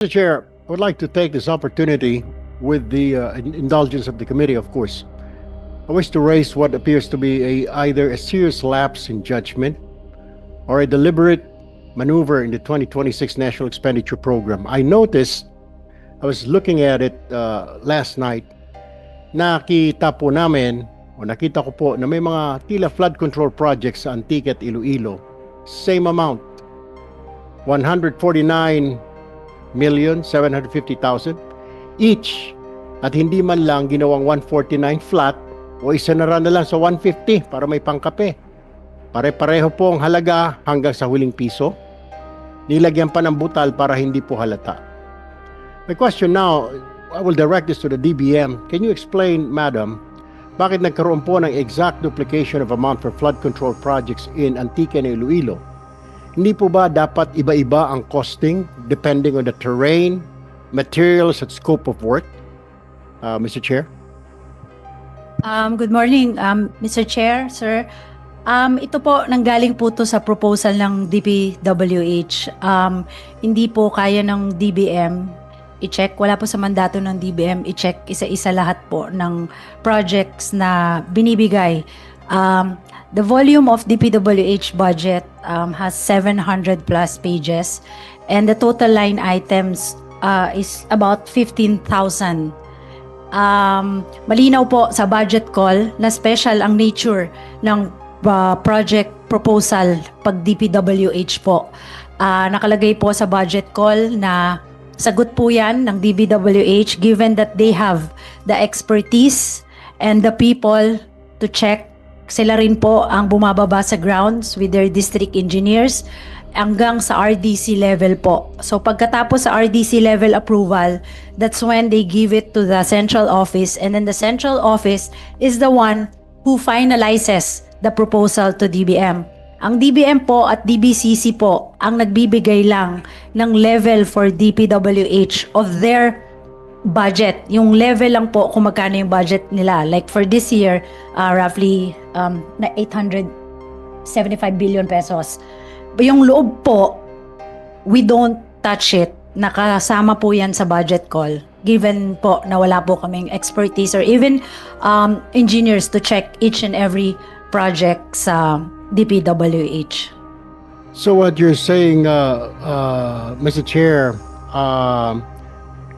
Mr. Chair, I would like to take this opportunity with the indulgence of the committee, of course. I wish to raise what appears to be either a serious lapse in judgment or a deliberate maneuver in the 2026 National Expenditure Program. I noticed, I was looking at it last night, nakita ko po na may mga tila flood control projects sa Antique at Iloilo. Same amount, 149,750,000 each, at hindi man lang ginawang 149 flat o isa na lang sa 150 para may pangkape. Pare-pareho po ang halaga hanggang sa huling piso. Nilagyan pa ng butal para hindi po halata. My question now, I will direct this to the DBM. Can you explain, Madam, bakit nagkaroon po ng exact duplication of amount for flood control projects in Antique and Iloilo? Hindi po ba dapat iba-iba ang costing depending on the terrain, materials, at scope of work? Mr. Chair? Good morning, Mr. Chair, sir. Ito po, nanggaling po to sa proposal ng DPWH. Hindi po kaya ng DBM i-check. Wala po sa mandato ng DBM i-check isa-isa lahat po ng projects na binibigay. The volume of DPWH budget has 700 plus pages, and the total line items is about 15,000. Malinaw po sa budget call na special ang nature ng project proposal pag DPWH po. Nakalagay po sa budget call na sagot po yan ng DPWH given that they have the expertise and the people to check. Sila rin po ang bumababa sa grounds with their district engineers hanggang sa RDC level po. So pagkatapos sa RDC level approval, that's when they give it to the central office, and then the central office is the one who finalizes the proposal to DBM. Ang DBM po at DBCC po ang nagbibigay lang ng level for DPWH of their budget. Yung level lang po kung magkano yung budget nila. Like for this year, roughly na 875 billion pesos. Yung loob po, we don't touch it. Nakasama po yan sa budget call. Given po na wala po kaming expertise or even engineers to check each and every project sa DPWH. So what you're saying, Mr. Chair,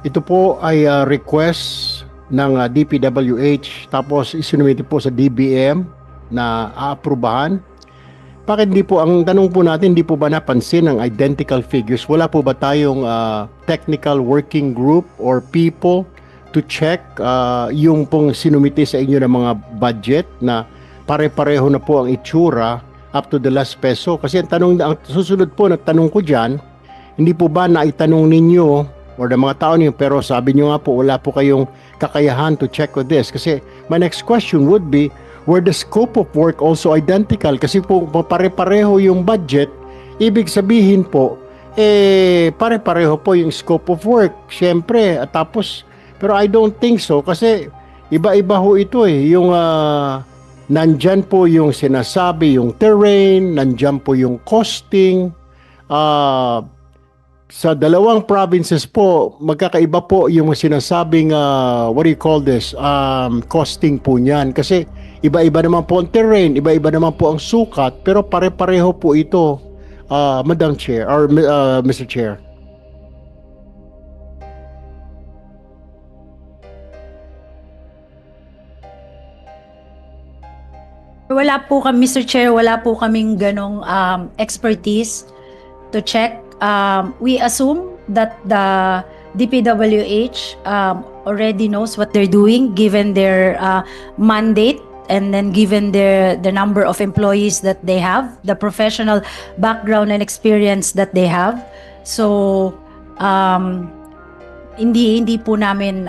ito po ay request ng DPWH tapos isinumiti po sa DBM na aaprubahan. Bakit hindi po, ang tanong po natin, hindi po ba napansin ang identical figures? Wala po ba tayong technical working group or people to check yung pong sinumiti sa inyo ng mga budget na pare-pareho na po ang itsura up to the last peso? Kasi ang susunod po na tanong ko dyan, hindi po ba naitanong ninyo or the mga tao niyo, pero sabi niyo nga po wala po kayong kakayahan to check with this? Kasi my next question would be, were the scope of work also identical? Kasi po pare-pareho yung budget, ibig sabihin po pare-pareho po yung scope of work, syempre. At tapos, pero I don't think so kasi iba-iba ho ito yung nandyan po yung sinasabi, yung terrain, nandyan po yung costing. Sa dalawang provinces po, magkakaiba po yung sinasabing, what do you call this, costing po niyan. Kasi iba-iba naman po ang terrain, iba-iba naman po ang sukat, pero pare-pareho po ito, Madam Chair, or Mr. Chair. Wala po kami, Mr. Chair, wala po kaming ganong expertise to check. We assume that the DPWH already knows what they're doing given their mandate, and then given the number of employees that they have, the professional background and experience that they have. So hindi po namin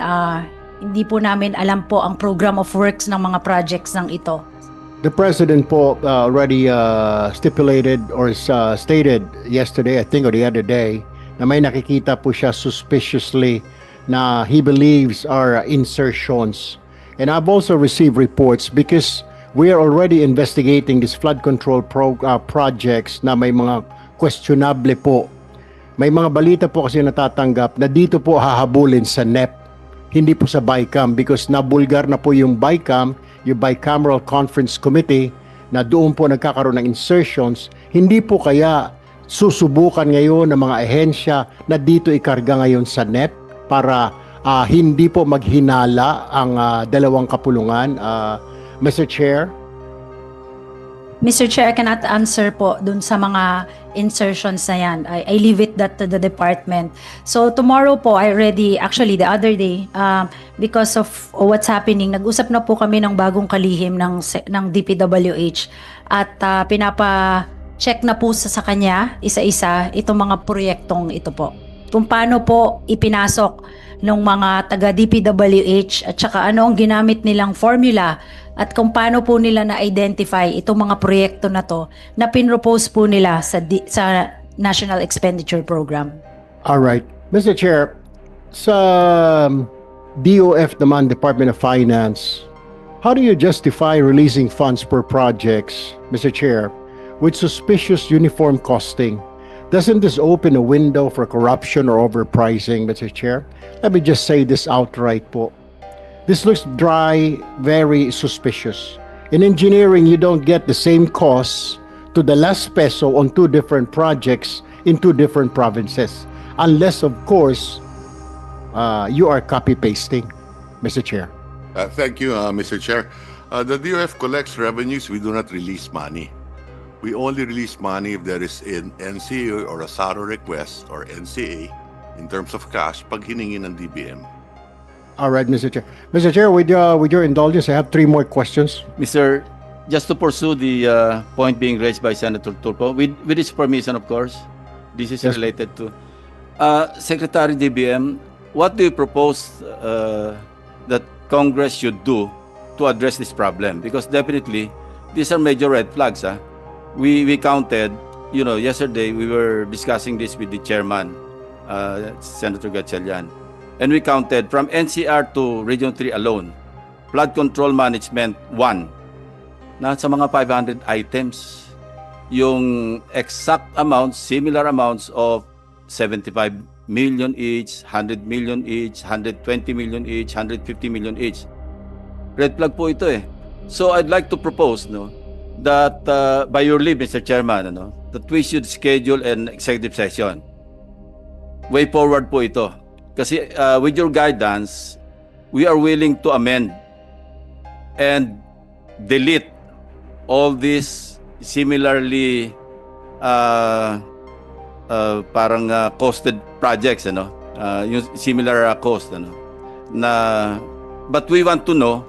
alam po ang program of works ng mga projects ng ito. The President po already stipulated or stated yesterday, I think, or the other day, na may nakikita po siya suspiciously na he believes are insertions. And I've also received reports because we are already investigating these flood control projects na may mga questionable po may mga balita po kasi natatanggap na dito po hahabulin sa NEP, hindi po sa BICAM because nabulgar na po yung BICAM, yung Bicameral Conference Committee, na doon po nagkakaroon ng insertions. Hindi po kaya susubukan ngayon ng mga ahensya na dito ikarga ngayon sa NEP para hindi po maghinala ang dalawang kapulungan, Mr. Chair? Mr. Chair, I cannot answer po dun sa mga insertions na yan. I leave it that to the department. So tomorrow po, actually the other day, because of what's happening, nag-usap na po kami ng bagong kalihim ng DPWH at pinapa-check na po sa kanya, isa-isa, itong mga proyektong ito po. Kung paano po ipinasok ng mga taga DPWH at saka ano ang ginamit nilang formula at kung paano po nila na-identify itong mga proyekto na to na pinropose po nila sa National Expenditure Program. All right. Mr. Chair, sa DOF naman, Department of Finance, how do you justify releasing funds per projects, Mr. Chair, with suspicious uniform costing? Doesn't this open a window for corruption or overpricing, Mr. Chair? Let me just say this outright po. This looks dry, very suspicious. In engineering, you don't get the same costs to the last peso on two different projects in two different provinces. Unless, of course, you are copy-pasting, Mr. Chair. Thank you, Mr. Chair. The DOF collects revenues. We do not release money. We only release money if there is an NCA or a SARO request or NCA in terms of cash pag hiningi ng DBM. All right, Mr. Chair. Mr. Chair, with your indulgence, I have three more questions. Mr. Just to pursue the point being raised by Senator Tulfo, with his permission, of course, this is Yes. related to Secretary DBM. What do you propose that Congress should do to address this problem? Because definitely, these are major red flags. We counted, yesterday we were discussing this with the chairman, Senator Gatchalian. And we counted from NCR to Region 3 alone, flood control management 1, nasa mga 500 items. Yung exact amounts, similar amounts of 75 million each, 100 million each, 120 million each, 150 million each. Red flag po ito eh. So I'd like to propose that by your leave, Mr. Chairman, that we should schedule an executive session. Way forward po ito. Kasi with your guidance, we are willing to amend and delete all these similarly parang costed projects, yung similar cost, but we want to know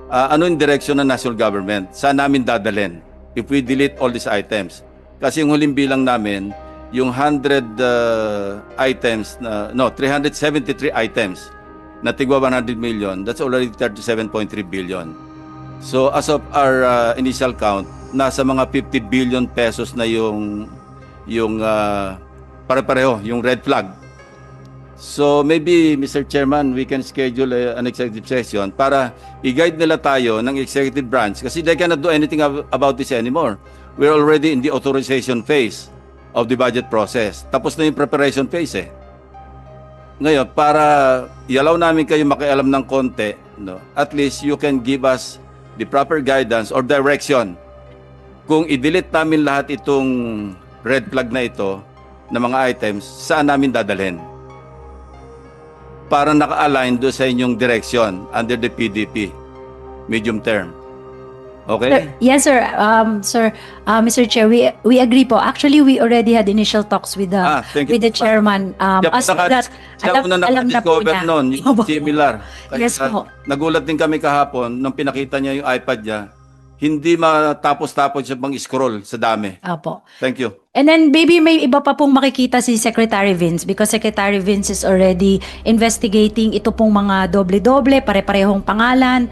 ano yung direction ng national government, saan namin dadalhin if we delete all these items. Kasi yung huling bilang namin, yung 100 items, 373 items na tigwa 100 million, that's already 37.3 billion. So as of our initial count, nasa mga 50 billion pesos na yung pare-pareho, yung red flag. So maybe, Mr. Chairman, we can schedule an executive session para i-guide nila tayo ng executive branch kasi they cannot do anything about this anymore. We're already in the authorization phase of the budget process. Tapos na yung preparation phase eh. Ngayon, para i-allow namin kayo makialam ng konti, at least you can give us the proper guidance or direction. Kung i-delete namin lahat itong red flag na ito, na mga items, saan namin dadalhin? Para naka-align doon sa inyong direction under the PDP, medium term. Okay? Yes, sir. Mr. Chair, we agree po. Actually, we already had initial talks with the thank you. with the chairman. As that, siya una alam na po na-discover niya. noon, yung similar. Yes Kaya, po. nagulat din kami kahapon nung pinakita niya yung iPad niya. Hindi matapos-tapos siya pang scroll sa dami. Apo. Thank you. And then maybe may iba pa pong makikita si Secretary Vince because Secretary Vince is already investigating ito pong mga doble-doble, pare-parehong pangalan.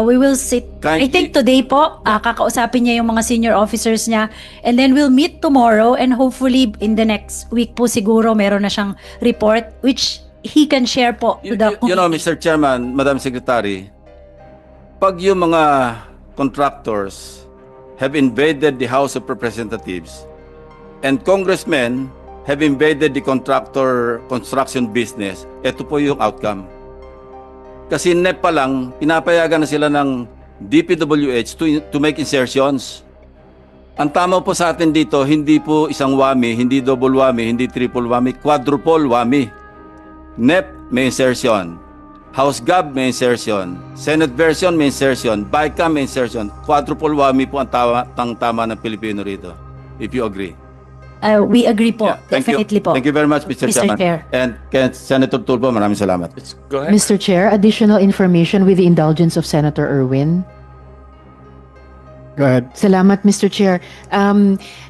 We will sit, I think today po, kakausapin niya yung mga senior officers niya and then we'll meet tomorrow and hopefully in the next week po siguro meron na siyang report which he can share po to the Mr. Chairman, Madam Secretary, pag yung mga contractors have invaded the House of Representatives and congressmen have invaded the contractor construction business, ito po yung outcome. Kasi NEP pa lang, pinapayagan na sila ng DPWH to make insertions. Ang tama po sa atin dito, hindi po isang WAMI, hindi double WAMI, hindi triple WAMI, quadruple WAMI. NEP may insertion, House Gov may insertion, Senate version may insertion, BICAM may insertion, quadruple WAMI po ang tama ng Pilipino rito, if you agree. We agree po. Yeah, thank Definitely you. po. Thank you very much, Mr. Mr. Chairman. Chair. And Senator Tulfo, maraming salamat. Go ahead. Mr. Chair, additional information with the indulgence of Senator Erwin. Go ahead. Salamat, Mr. Chair.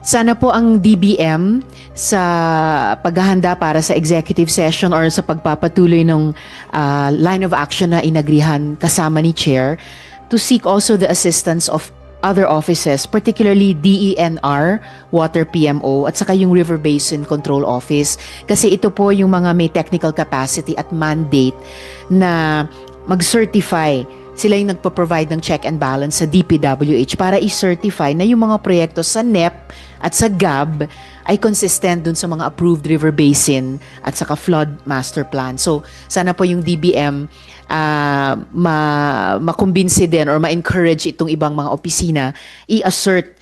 Sana po ang DBM sa paghahanda para sa executive session or sa pagpapatuloy ng line of action na inagrihan kasama ni Chair to seek also the assistance of other offices, particularly DENR, Water PMO, at saka yung River Basin Control Office. Kasi ito po yung mga may technical capacity at mandate na mag-certify. Sila yung nagpo-provide ng check and balance sa DPWH para i-certify na yung mga proyekto sa NEP at sa GAB ay consistent dun sa mga approved river basin at saka flood master plan. So, sana po yung DBM makumbinsi din or ma-encourage itong ibang mga opisina i-assert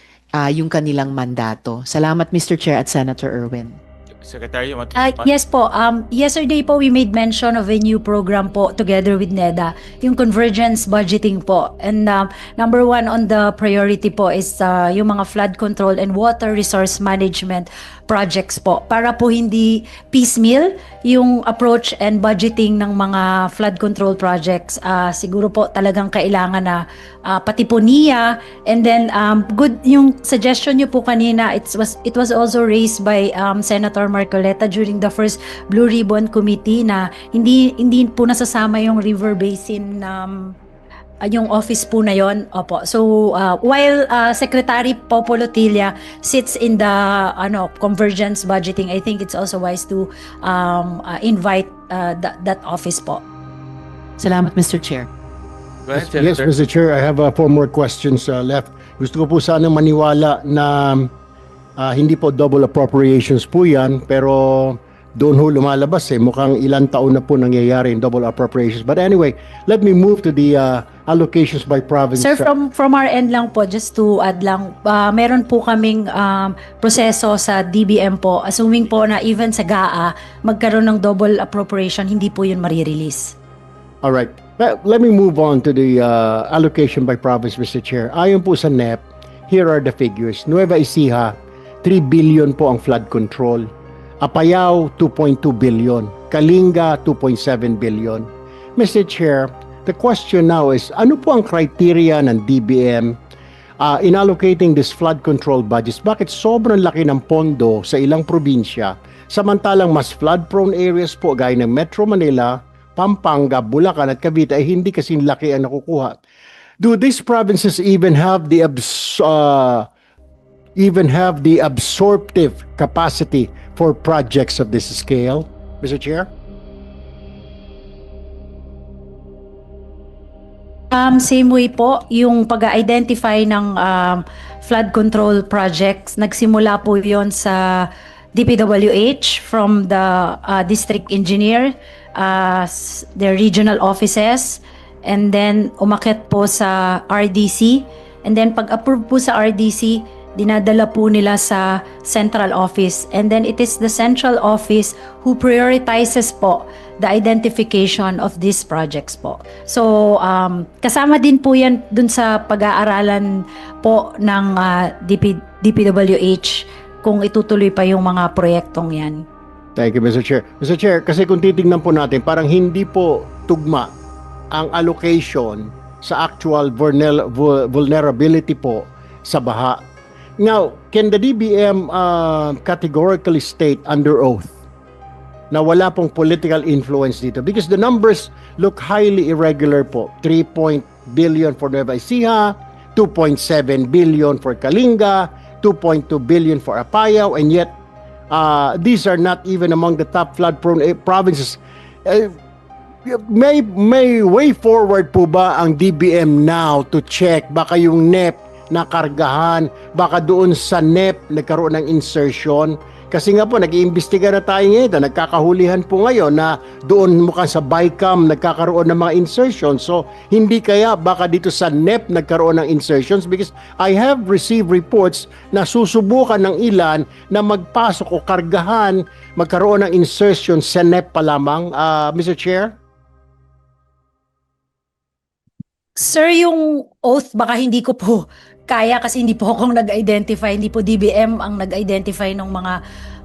yung kanilang mandato. Salamat, Mr. Chair at Senator Erwin. Secretary, you want to Yes po. Yesterday po, we made mention of a new program po together with NEDA, yung convergence budgeting po. And number one on the priority po is yung mga flood control and water resource management projects po. Para po hindi piecemeal yung approach and budgeting ng mga flood control projects. Siguro po talagang kailangan na pati po NIA. And then good yung suggestion nyo po kanina, it was also raised by Senator Marcoleta during the first Blue Ribbon Committee na hindi po nasasama yung river basin yung office po na yon. Opo. So while Secretary Popolotilla sits in the convergence budgeting, I think it's also wise to invite that office po. Salamat, Mr. Chair. go ahead, Yes, Senator. Mr. Chair, I have 4 more questions left. Gusto ko po sana maniwala na hindi po double appropriations po yan, pero doon ho lumalabas mukhang ilang taon na po nangyayari in double appropriations. But anyway, let me move to the allocations by province. Sir, from our end lang po, just to add lang, meron po kaming proseso sa DBM po, assuming po na even sa GAA, magkaroon ng double appropriation, hindi po yun marirelease. All right. Let me move on to the allocation by province, Mr. Chair. Ayon po sa NEP, here are the figures. Nueva Ecija, 3 billion po ang flood control. Apayao, 2.2 billion. Kalinga, 2.7 billion. Mr. Chair, the question now is, ano po ang criteria ng DBM in allocating this flood control budgets? Bakit sobrang laki ng pondo sa ilang probinsya, samantalang mas flood-prone areas po gaya ng Metro Manila, Pampanga, Bulacan at Cavite ay hindi kasing laki ang nakukuha? Do these provinces even have the absorptive capacity for projects of this scale, Mr. Chair? Same way po, yung pag-identify ng flood control projects, nagsimula po yon sa DPWH from the district engineer, their regional offices, and then umakyat po sa RDC, and then pag-approve po sa RDC, dinadala po nila sa central office, and then it is the central office who prioritizes po the identification of these projects po. So kasama din po yan dun sa pag-aaralan po ng DPWH kung itutuloy pa yung mga proyektong yan. Thank you, Mr. Chair. Mr. Chair, kasi kung titingnan po natin, parang hindi po tugma ang allocation sa actual vulnerability po sa baha. Now, can the DBM categorically state under oath na wala pong political influence dito? Because the numbers look highly irregular po. 3 billion for Nueva Ecija, 2.7 billion for Kalinga, 2.2 billion for Apayao, and yet these are not even among the top flood-prone provinces. May way forward po ba ang DBM now to check baka yung NEP nakargahan, baka doon sa NEP nagkaroon ng insertion, Kasi nga po, nag-iimbestiga na tayo ngayon, na nagkakahulihan po ngayon na doon mukhang sa BICAM nagkakaroon ng mga insertions. So, hindi kaya baka dito sa NEP nagkaroon ng insertions because I have received reports na susubukan ng ilan na magpasok o kargahan, magkaroon ng insertions sa NEP pa lamang, Mr. Chair? Sir, yung oath, baka hindi ko po kaya kasi hindi po akong nag-identify, hindi po DBM ang nag-identify ng mga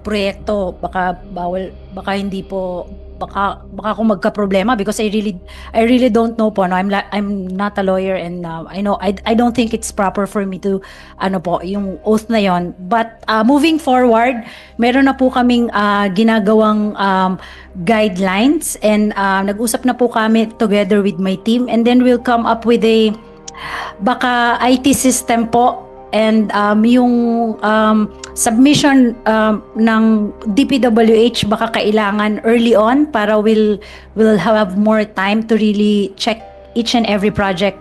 proyekto. Baka bawal, baka hindi po, baka kung magka-problema because I really don't know po. No? I'm not a lawyer and I don't think it's proper for me to yung oath na yon. But moving forward, meron na po kaming ginagawang guidelines and nag-usap na po kami together with my team and then we'll come up with a baka IT system po and yung submission ng DPWH baka kailangan early on para we'll have more time to really check each and every project.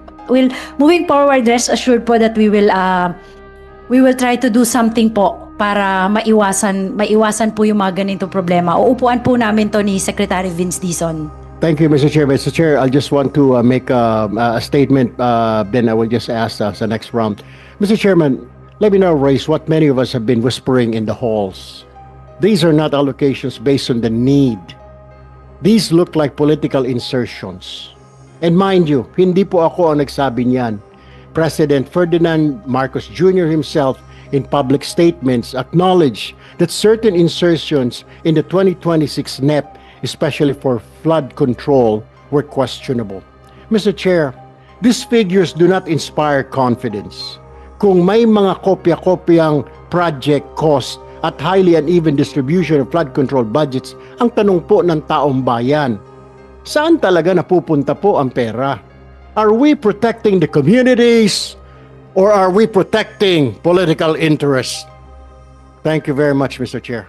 Moving forward, rest assured po that we will try to do something po para maiwasan po yung mga ganitong problema. Uupuan po namin to ni Secretary Vince Dizon. Thank you, Mr. Chair. Mr. Chair, I just want to make a statement, then I will just ask the next round. Mr. Chairman, let me now raise what many of us have been whispering in the halls. These are not allocations based on the need. These look like political insertions. And mind you, hindi po ako ang nagsabi niyan. President Ferdinand Marcos Jr. himself in public statements acknowledged that certain insertions in the 2026 NEP, especially for flood control, were questionable. Mr. Chair, these figures do not inspire confidence. Kung may mga kopya-kopyang project cost at highly uneven distribution of flood control budgets, ang tanong po ng taong bayan, saan talaga napupunta po ang pera? Are we protecting the communities or are we protecting political interests? Thank you very much, Mr. Chair.